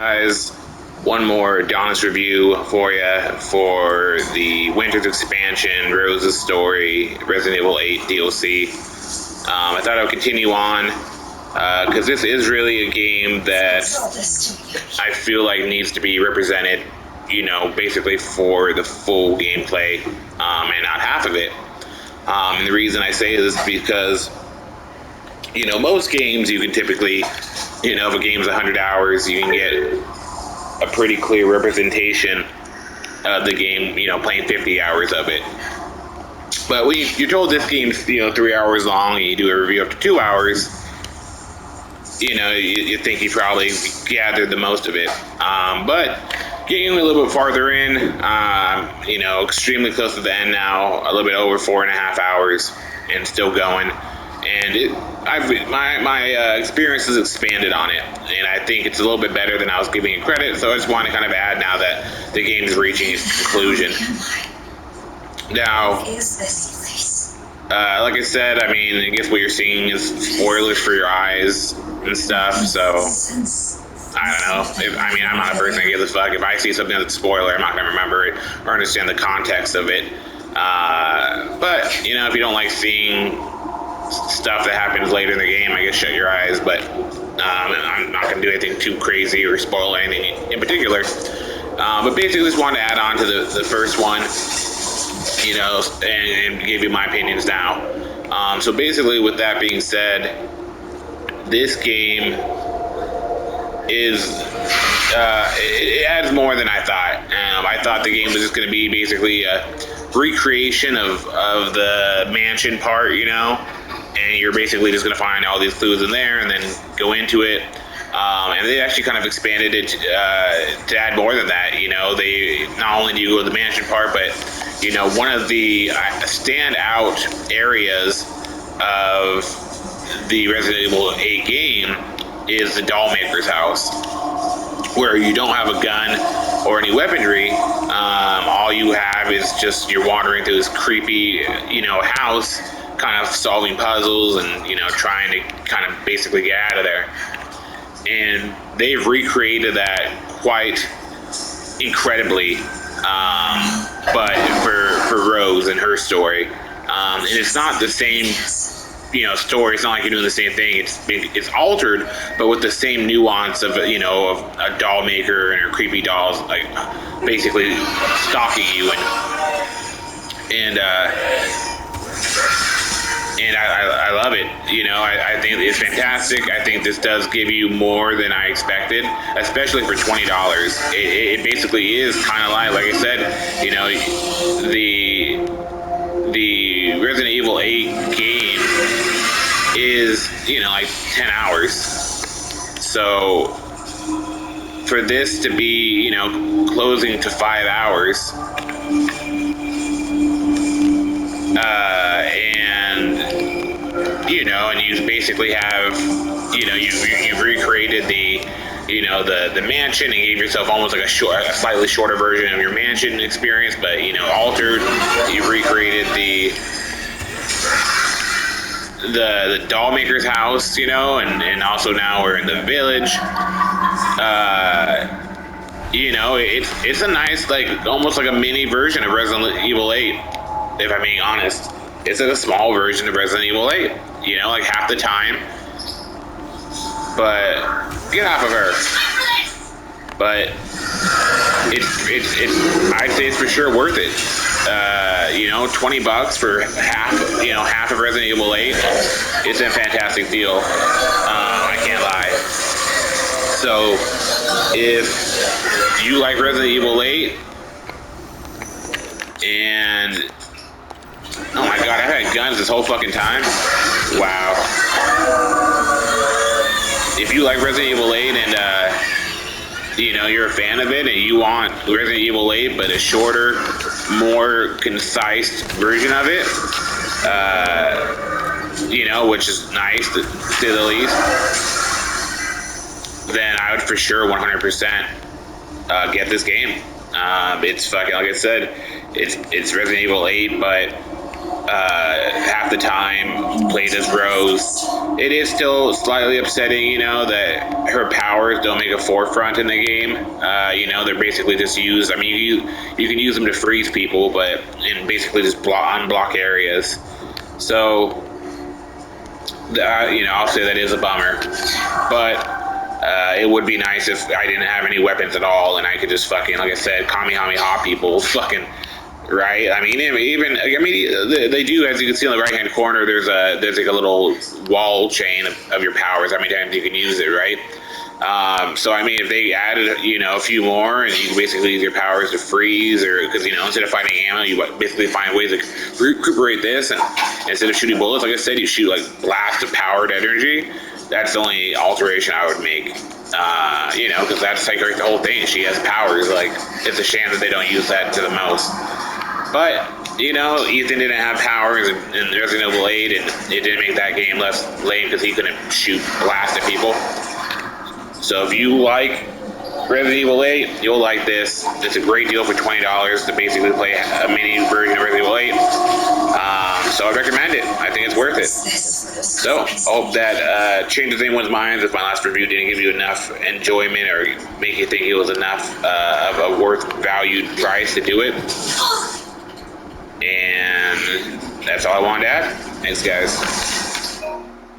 Guys, one more Adonis review for you for the Winter's Expansion, Rose's Story, Resident Evil 8 DLC. I thought I would continue on because this is really a game that I feel like needs to be represented, basically for the full gameplay and not half of it. And the reason I say this is because, most games you can typically, if a game's 100 hours, you can get a pretty clear representation of the game, playing 50 hours of it. But you're told this game's, 3 hours long, and you do a review up to 2 hours, you think you probably gathered the most of it. But getting a little bit farther in, extremely close to the end now, a little bit over 4.5 hours, and still going. And my experience has expanded on it, and I think it's a little bit better than I was giving it credit. So I just want to kind of add now that the game is reaching its conclusion. Now, like I said, I guess what you're seeing is spoilers for your eyes and stuff. So I don't know. I'm not a person that gives a fuck. If I see something that's a spoiler, I'm not gonna remember it or understand the context of it. But if you don't like seeing stuff that happens later in the game, I guess shut your eyes. But I'm not gonna do anything too crazy or spoil anything in particular. But basically, just wanted to add on to the first one, and give you my opinions now. So basically, with that being said, this game is it adds more than I thought. I thought the game was just going to be basically a recreation of the mansion part, and you're basically just going to find all these clues in there and then go into it. And they actually kind of expanded it to add more than that. They not only do you go to the mansion part, but one of the standout areas of the Resident Evil 8 game is the doll maker's house, where you don't have a gun or any weaponry. All you have is just you're wandering through this creepy, house, kind of solving puzzles and trying to kind of basically get out of there. And they've recreated that quite incredibly, but for Rose and her story. And it's not the same story. It's not like you're doing the same thing. It's altered, but with the same nuance of of a doll maker and her creepy dolls, like basically stalking you, and I love it. I think it's fantastic. I think this does give you more than I expected, especially for $20. It basically is kind of like I said, the Resident Evil 8 game is, like 10 hours. So for this to be, closing to 5 hours, and you basically have, you've recreated the mansion and gave yourself almost like a slightly shorter version of your mansion experience, but altered. You've recreated the doll maker's house, and also now we're in the village. It's a nice, like almost like a mini version of Resident Evil 8. If I'm being honest, it's like a small version of Resident Evil 8. Like half the time. But get off of her. But I'd say it's for sure worth it. $20 for half of Resident Evil 8. It's a fantastic deal. I can't lie. So if you like Resident Evil 8 and oh my god, I've had guns this whole fucking time. Wow. If you like Resident Evil 8 and you're a fan of it and you want Resident Evil 8 but a shorter, more concise version of it, which is nice to say the least, then I would for sure 100% get this game. It's fucking, like I said, it's Resident Evil 8, but half the time played as Rose. It is still slightly upsetting, you know, that her powers don't make a forefront in the game. You know, they're basically just used. I mean, you can use them to freeze people, but and basically just unblock areas. So, you know, I'll say that is a bummer. But it would be nice if I didn't have any weapons at all and I could just fucking, like I said, Kamehameha people, fucking, right? I mean, even they do, as you can see in the right hand corner. There's like a little wall chain of your powers. How many times you can use it, right? So I mean, if they added, you know, a few more, and you can basically use your powers to freeze, or because you know, instead of fighting ammo, you basically find ways to recuperate this, and instead of shooting bullets, like I said, you shoot like blast of powered energy. That's the only alteration I would make. You know, because that's like the whole thing. She has powers. Like, it's a shame that they don't use that to the most. But you know, Ethan didn't have powers in Resident Evil 8, and it didn't make that game less lame because he couldn't shoot blast at people. So if you like Resident Evil 8, you'll like this. It's a great deal for $20 to basically play a mini version of Resident Evil 8. So I recommend it. I think it's worth it. So I hope that changes anyone's minds if my last review didn't give you enough enjoyment or make you think it was enough of a worth valued price to do it. And that's all I wanted to add. Thanks, guys.